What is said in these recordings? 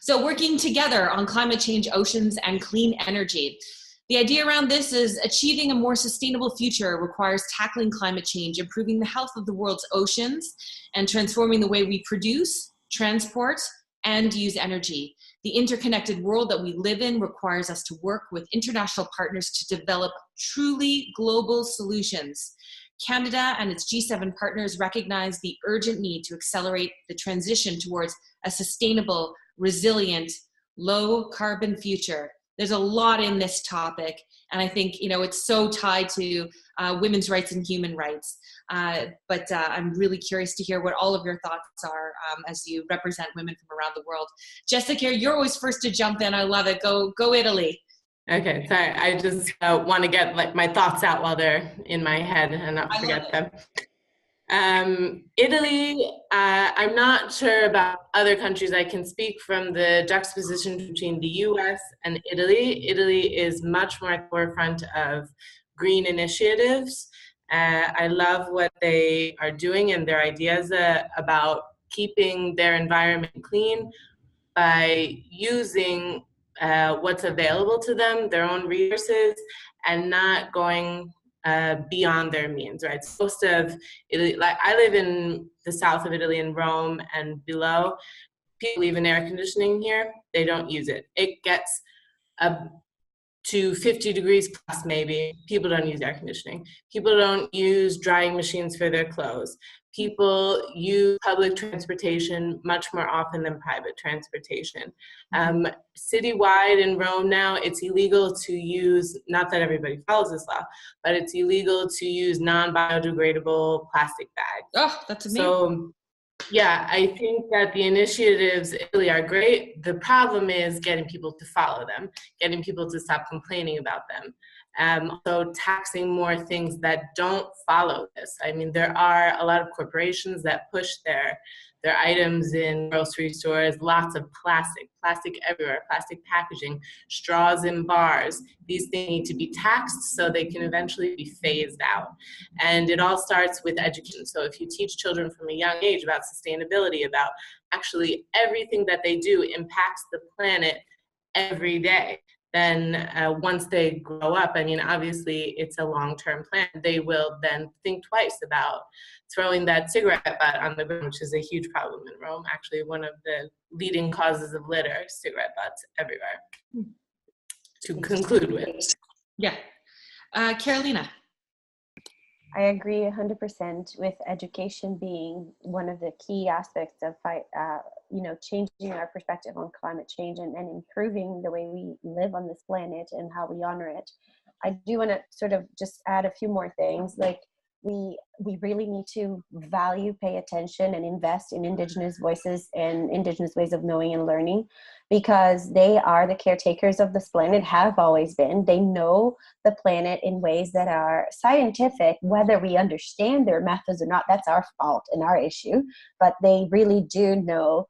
So working together on climate change, oceans, and clean energy. The idea around this is achieving a more sustainable future requires tackling climate change, improving the health of the world's oceans, and transforming the way we produce, transport, and use energy. The interconnected world that we live in requires us to work with international partners to develop truly global solutions. Canada and its G7 partners recognize the urgent need to accelerate the transition towards a sustainable, resilient, low carbon future. There's a lot in this topic, and I think, you know, it's so tied to women's rights and human rights. But I'm really curious to hear what all of your thoughts are as you represent women from around the world. Jessica, you're always first to jump in. I love it. Go Italy. Okay, sorry. I just want to get like my thoughts out while they're in my head and not forget them. Italy, I'm not sure about other countries. I can speak from the juxtaposition between the US and Italy. Italy is much more at the forefront of green initiatives. I love what they are doing and their ideas about keeping their environment clean by using what's available to them, their own resources, and not going beyond their means, right? So most of Italy, like I live in the south of Italy in Rome and below, people leave in air conditioning here, they don't use it. It gets to 50 degrees plus maybe, people don't use air conditioning. People don't use drying machines for their clothes. People use public transportation much more often than private transportation. Citywide in Rome now, it's illegal to use, not that everybody follows this law, but it's illegal to use non-biodegradable plastic bags. Oh, that's amazing. So, yeah, I think that the initiatives really are great. The problem is getting people to follow them, getting people to stop complaining about them. So taxing more things that don't follow this. I mean, there are a lot of corporations that push their items in grocery stores, lots of plastic everywhere, plastic packaging, straws in bars. These things need to be taxed so they can eventually be phased out. And it all starts with education. So if you teach children from a young age about sustainability, about actually everything that they do impacts the planet every day, then once they grow up, I mean, obviously it's a long-term plan, they will then think twice about throwing that cigarette butt on the ground, which is a huge problem in Rome, actually one of the leading causes of litter, cigarette butts everywhere. To conclude with. Yeah. Carolina. I agree 100% with education being one of the key aspects of changing our perspective on climate change and improving the way we live on this planet and how we honor it. I do want to sort of just add a few more things. Like we really need to value, pay attention, and invest in Indigenous voices and Indigenous ways of knowing and learning, because they are the caretakers of this planet, have always been. They know the planet in ways that are scientific. Whether we understand their methods or not, that's our fault and our issue, but they really do know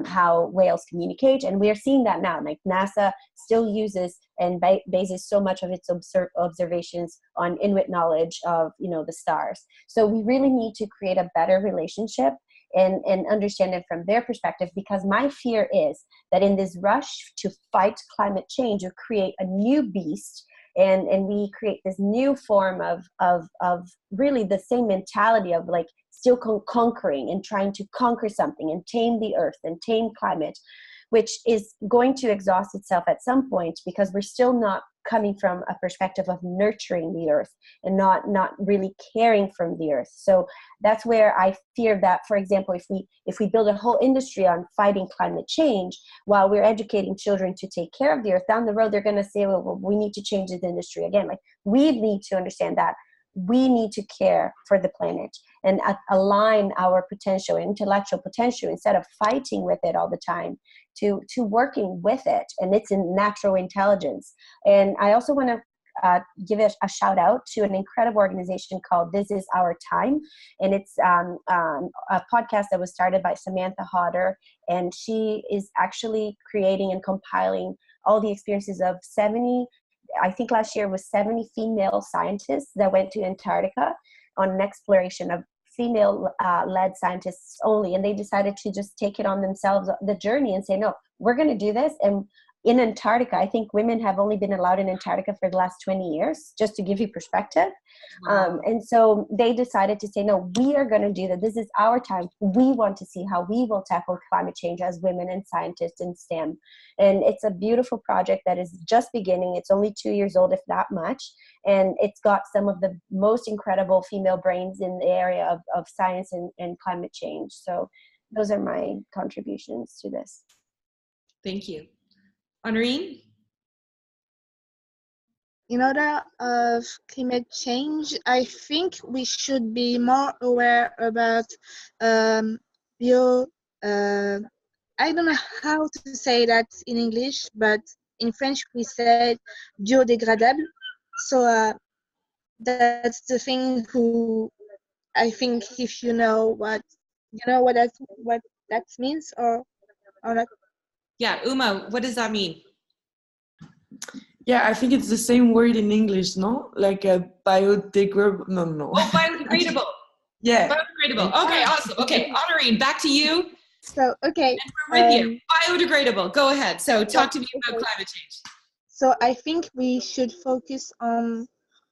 how whales communicate, and we are seeing that now. Like NASA still uses and bases so much of its observations on Inuit knowledge of the stars. So we really need to create a better relationship and understand it from their perspective, because my fear is that in this rush to fight climate change, you create a new beast, and we create this new form of really the same mentality of like still conquering and trying to conquer something and tame the earth and tame climate, which is going to exhaust itself at some point, because we're still not coming from a perspective of nurturing the earth and not really caring from the earth. So that's where I fear that, for example, if we build a whole industry on fighting climate change while we're educating children to take care of the earth, down the road they're going to say, well, we need to change this industry again. Like, we need to understand that we need to care for the planet and align our potential, intellectual potential, instead of fighting with it all the time, to working with it, and it's in natural intelligence. And I also want to give it a shout out to an incredible organization called This Is Our Time, and it's a podcast that was started by Samantha Hodder, and she is actually creating and compiling all the experiences of 70, I think last year was 70 female scientists that went to Antarctica on an exploration of female-led scientists only, and they decided to just take it on themselves, the journey, and say, no, we're going to do this. And in Antarctica, I think women have only been allowed in Antarctica for the last 20 years, just to give you perspective. Wow. And so they decided to say, no, we are going to do that. This is our time. We want to see how we will tackle climate change as women and scientists in STEM. And it's a beautiful project that is just beginning. It's only 2 years old, if that much. And it's got some of the most incredible female brains in the area of science and climate change. So those are my contributions to this. Thank you. Honorine? In order of climate change, I think we should be more aware about I don't know how to say that in English, but in French we say biodegradable. So that's the thing who I think if you know what that means or not. Yeah, Uma, what does that mean? Yeah, I think it's the same word in English, no? Like a biodegradable. No. Oh, biodegradable. Yeah. Biodegradable. Okay, awesome. Okay, Honorine, back to you. So, okay. And we're with you. Biodegradable. Go ahead. So talk to me about climate change. So I think we should focus on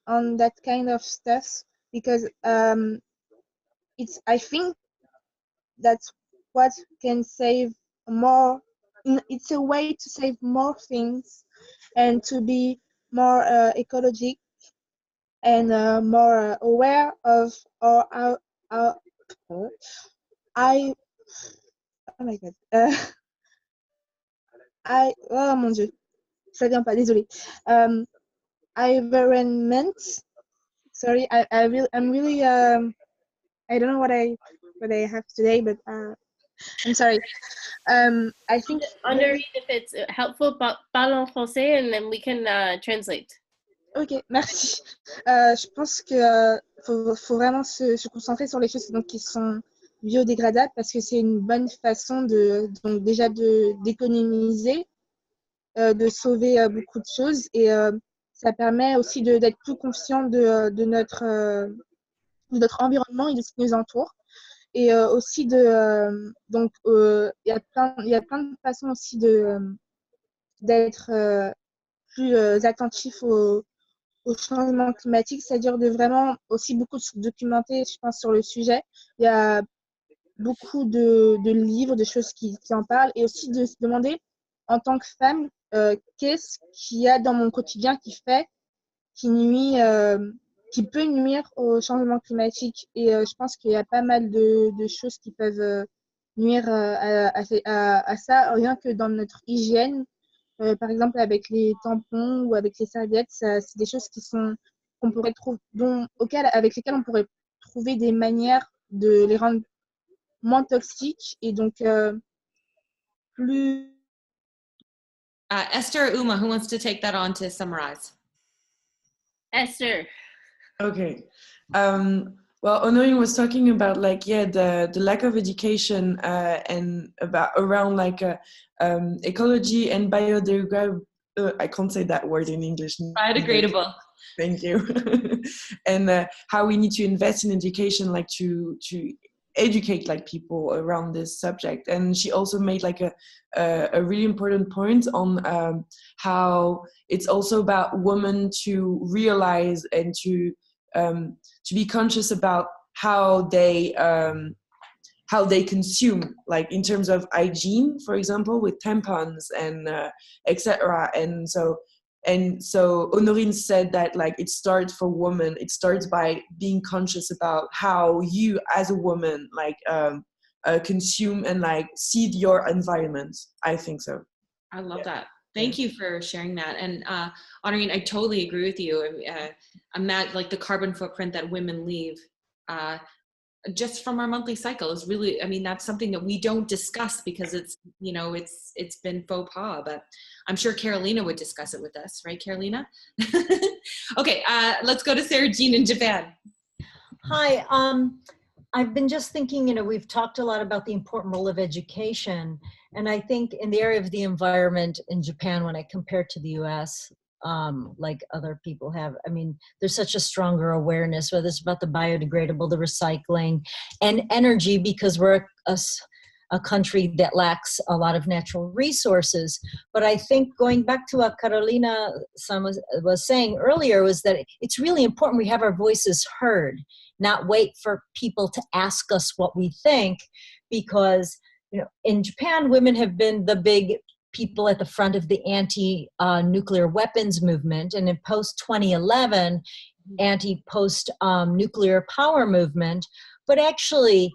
that kind of stuff because I think that's what can save more. It's a way to save more things and to be more ecologic and more aware of our oh my god oh mon dieu ça vient pas, désolé. Environment. Sorry, I'm really I don't know what I have today, but I'm sorry. I think Honorine, if it's helpful, parle en français and then we can translate. Ok, merci. Je pense que faut vraiment se concentrer sur les choses donc, qui sont biodégradables parce que c'est une bonne façon donc déjà d'économiser, de sauver beaucoup de choses et ça permet aussi d'être plus conscient de notre environnement et de ce qui nous entoure. Et aussi donc il y a plein de façons aussi d'être plus attentif au changement climatique, c'est-à-dire de vraiment aussi beaucoup se documenter, je pense, sur le sujet. Il y a beaucoup de livres, de choses qui en parlent, et aussi de se demander, en tant que femme, qu'est-ce qu'il y a dans mon quotidien qui peut nuire au changement climatique. Et je pense qu'il y a pas mal de choses qui peuvent nuire à ça, rien que dans notre hygiène. Par exemple, avec les tampons ou avec les serviettes, c'est des choses qu'on pourrait trouver, avec lesquelles on pourrait trouver des manières de les rendre moins toxiques et donc plus. Esther or Uma, who wants to take that on to summarize? Esther. Okay. Well, Honorine was talking about the lack of education and around ecology and biodegradable. I can't say that word in English. Biodegradable. Thank you. And how we need to invest in education, to educate people around this subject. And she also made a really important point on how it's also about women to realize and to be conscious about how they consume, in terms of hygiene, for example, with tampons and etc. And so Honorine said that it starts for women. It starts by being conscious about how you, as a woman, consume and seed your environment. I think so. I love that. Thank you for sharing that. And Honorine, I totally agree with you. I'm mad, the carbon footprint that women leave just from our monthly cycle is really, that's something that we don't discuss because it's been faux pas, but I'm sure Carolina would discuss it with us, right, Carolina? Okay, let's go to Sarah Jean in Japan. Hi, I've been just thinking, we've talked a lot about the important role of education, and I think in the area of the environment in Japan, when I compare to the US, like other people have. I mean, there's such a stronger awareness, whether it's about the biodegradable, the recycling, and energy, because we're a country that lacks a lot of natural resources. But I think going back to what Carolina was saying earlier, was that it's really important we have our voices heard, not wait for people to ask us what we think, because in Japan, women have been the big people at the front of the anti-nuclear weapons movement, and in post-2011, anti-post-nuclear power movement. But actually,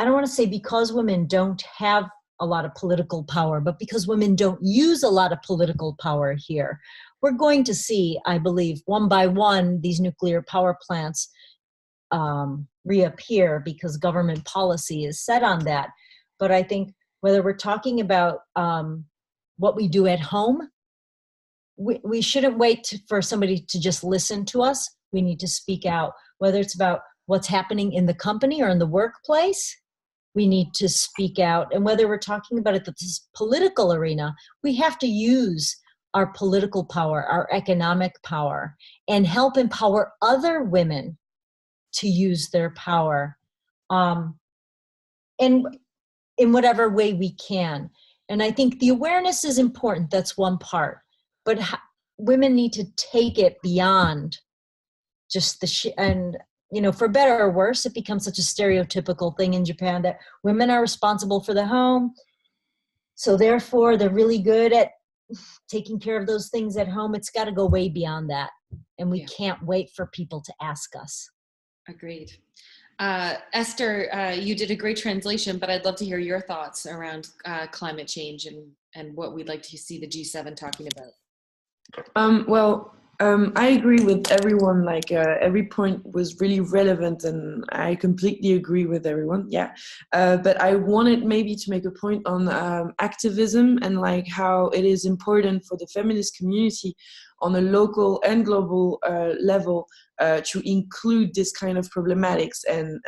I don't want to say because women don't have a lot of political power, but because women don't use a lot of political power here, we're going to see, I believe, one by one, these nuclear power plants reappear because government policy is set on that. But I think whether we're talking about what we do at home, we shouldn't wait for somebody to just listen to us. We need to speak out, whether it's about what's happening in the company or in the workplace. We need to speak out. And whether we're talking about it at this political arena, we have to use our political power, our economic power, and help empower other women to use their power in whatever way we can. And I think the awareness is important. That's one part. But women need to take it beyond just for better or worse, it becomes such a stereotypical thing in Japan that women are responsible for the home. So therefore, they're really good at taking care of those things at home. It's got to go way beyond that. And we can't wait for people to ask us. Agreed. Esther, you did a great translation, but I'd love to hear your thoughts around climate change and what we'd like to see the G7 talking about. I agree with everyone, every point was really relevant and I completely agree with everyone, yeah. But I wanted maybe to make a point on activism and how it is important for the feminist community on a local and global level to include this kind of problematics and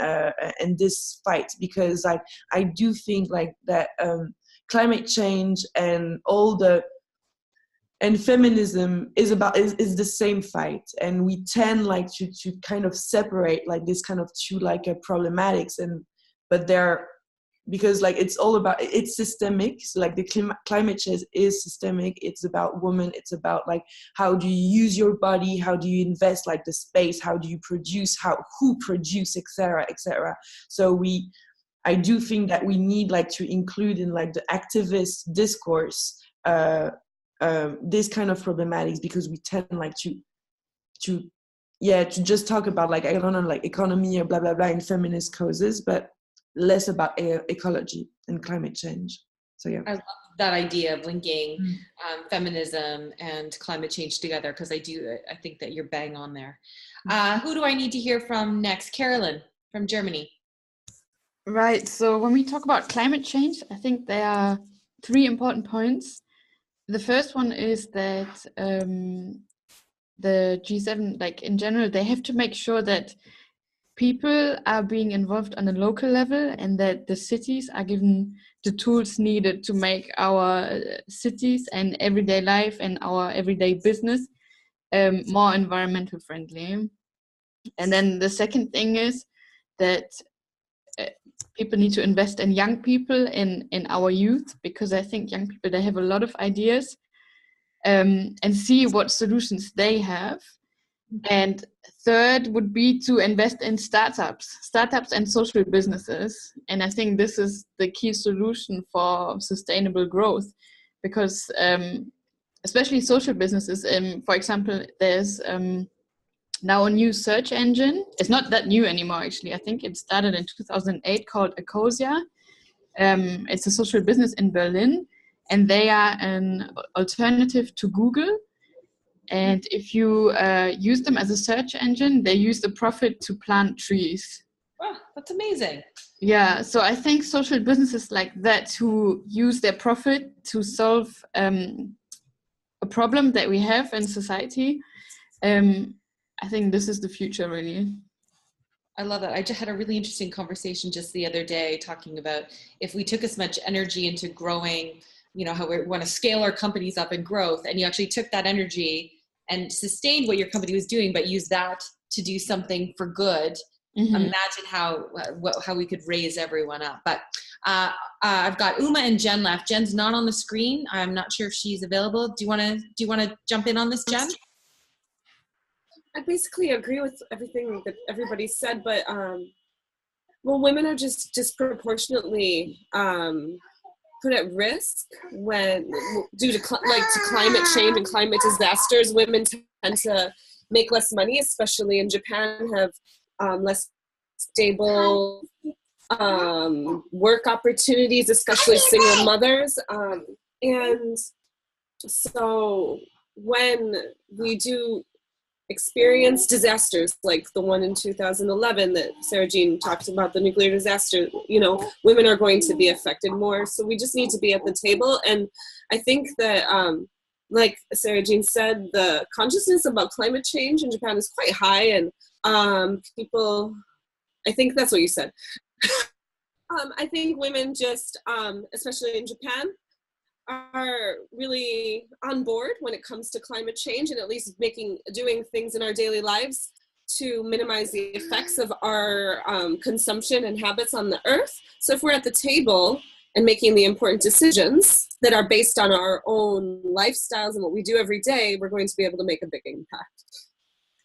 this fight, because I do think that climate change and feminism is the same fight, and we tend to kind of separate this kind of two problematics, but they're, because it's all about, it's systemic. So the climate change is systemic. It's about women. It's about how do you use your body, how do you invest the space, how do you produce, who produce, etc., etc. So I do think that we need to include in the activist discourse this kind of problematics, because we tend to just talk about I don't know economy or blah blah blah in feminist causes, but less about ecology and climate change. So yeah, I love that idea of linking feminism and climate change together, because I think that you're bang on there. Who do I need to hear from next? Carolin from Germany. Right, so when we talk about climate change, I think there are 3 important points. The first one is that the G7, in general, they have to make sure that people are being involved on a local level, and that the cities are given the tools needed to make our cities and everyday life and our everyday business more environmental friendly. And then the second thing is that people need to invest in young people, in our youth, because I think young people, they have a lot of ideas, and see what solutions they have. And third would be to invest in startups and social businesses. And I think this is the key solution for sustainable growth, because especially social businesses, for example, there's now a new search engine. It's not that new anymore, actually. I think it started in 2008, called Ecosia. It's a social business in Berlin, and they are an alternative to Google. And if you use them as a search engine, they use the profit to plant trees. Wow, that's amazing. Yeah, so I think social businesses like that, who use their profit to solve a problem that we have in society, I think this is the future, really. I love that. I just had a really interesting conversation just the other day talking about if we took as much energy into growing you know, how we want to scale our companies up in growth, and you actually took that energy and sustained what your company was doing, but used that to do something for good. Imagine how we could raise everyone up. But I've got Uma and Jen left. Jen's not on the screen. I'm not sure if she's available. Do you want to jump in on this, Jen? I basically agree with everything that everybody said, but well, women are just disproportionately put at risk when, due to climate change and climate disasters. Women tend to make less money, especially in Japan, have less stable work opportunities, especially single mothers. And so when we do experience disasters like the one in 2011 that Sarah Jean talked about, the nuclear disaster, you know, women are going to be affected more. So we just need to be at the table. And I think that, like Sarah Jean said, the consciousness about climate change in Japan is quite high. And people, I think that's what you said. I think women just, especially in Japan, are really on board when it comes to climate change, and at least doing things in our daily lives to minimize the effects of our consumption and habits on the earth. So if we're at the table and making the important decisions that are based on our own lifestyles and what we do every day, we're going to be able to make a big impact.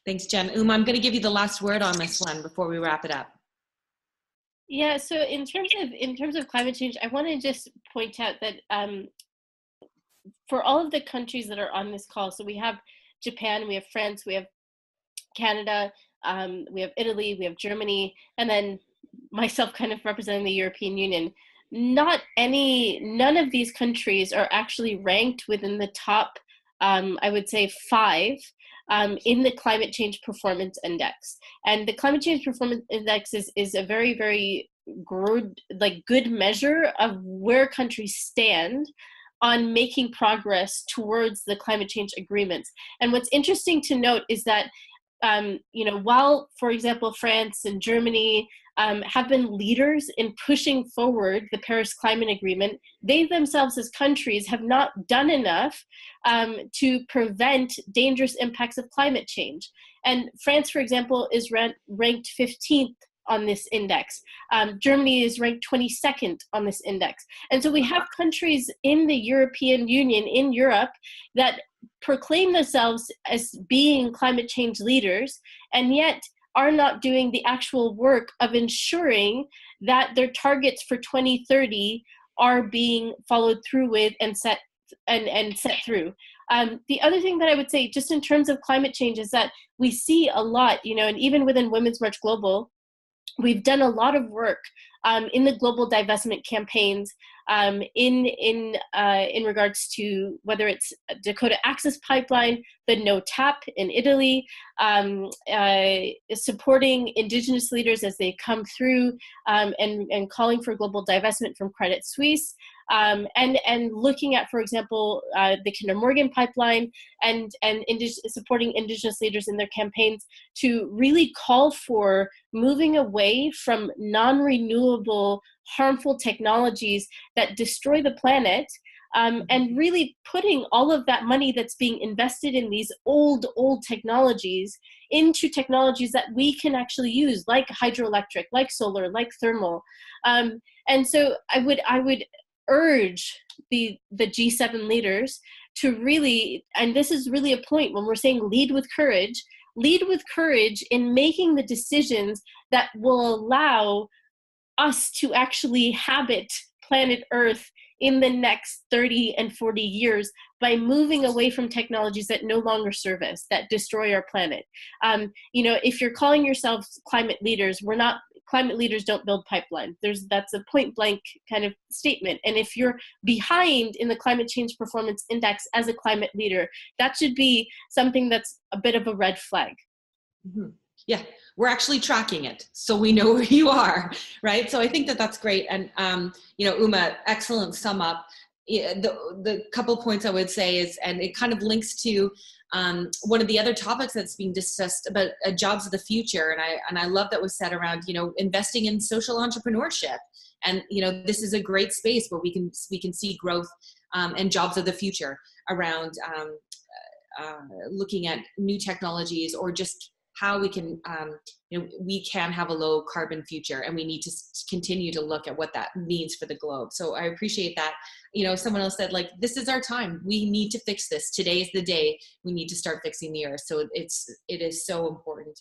Thanks, Jen. Uma, I'm going to give you the last word on this one before we wrap it up. Yeah, so in terms of climate change, I want to just point out that for all of the countries that are on this call, so we have Japan, we have France, we have Canada, we have Italy, we have Germany, and then myself kind of representing the European Union. None of these countries are actually ranked within the top, I would say 5 in the Climate Change Performance Index. And the Climate Change Performance Index is a very, very good measure of where countries stand on making progress towards the climate change agreements. And what's interesting to note is that, while, for example, France and Germany have been leaders in pushing forward the Paris Climate Agreement, they themselves as countries have not done enough to prevent dangerous impacts of climate change. And France, for example, is ranked 15th on this index. Germany is ranked 22nd on this index. And so we have countries in the European Union, in Europe, that proclaim themselves as being climate change leaders, and yet are not doing the actual work of ensuring that their targets for 2030 are being followed through with and set through. The other thing that I would say, just in terms of climate change, is that we see a lot, and even within Women's March Global, we've done a lot of work in the global divestment campaigns in regards to whether it's Dakota Access Pipeline, the No TAP in Italy, supporting Indigenous leaders as they come through and calling for global divestment from Credit Suisse, and looking at, for example, the Kinder Morgan pipeline and supporting Indigenous leaders in their campaigns to really call for moving away from non-renewable harmful technologies that destroy the planet, and really putting all of that money that's being invested in these old technologies into technologies that we can actually use, like hydroelectric, like solar, like thermal. And so I would urge the G7 leaders to really, and this is really a point when we're saying lead with courage in making the decisions that will allow us to actually habit planet Earth in the next 30 and 40 years by moving away from technologies that no longer serve us, that destroy our planet. If you're calling yourselves climate leaders, climate leaders don't build pipelines. That's a point blank kind of statement. And if you're behind in the Climate Change Performance Index as a climate leader, that should be something that's a bit of a red flag. Mm-hmm. Yeah, we're actually tracking it, so we know where you are, right? So I think that's great. And, Uma, excellent sum up. The couple points I would say is, and it kind of links to one of the other topics that's being discussed about jobs of the future. And I love that was said around, investing in social entrepreneurship. And, this is a great space where we can see growth and jobs of the future around looking at new technologies, or just how we can, we can have a low carbon future, and we need to continue to look at what that means for the globe. So I appreciate that. Someone else said, like, this is our time. We need to fix this. Today is the day we need to start fixing the earth. So it is so important.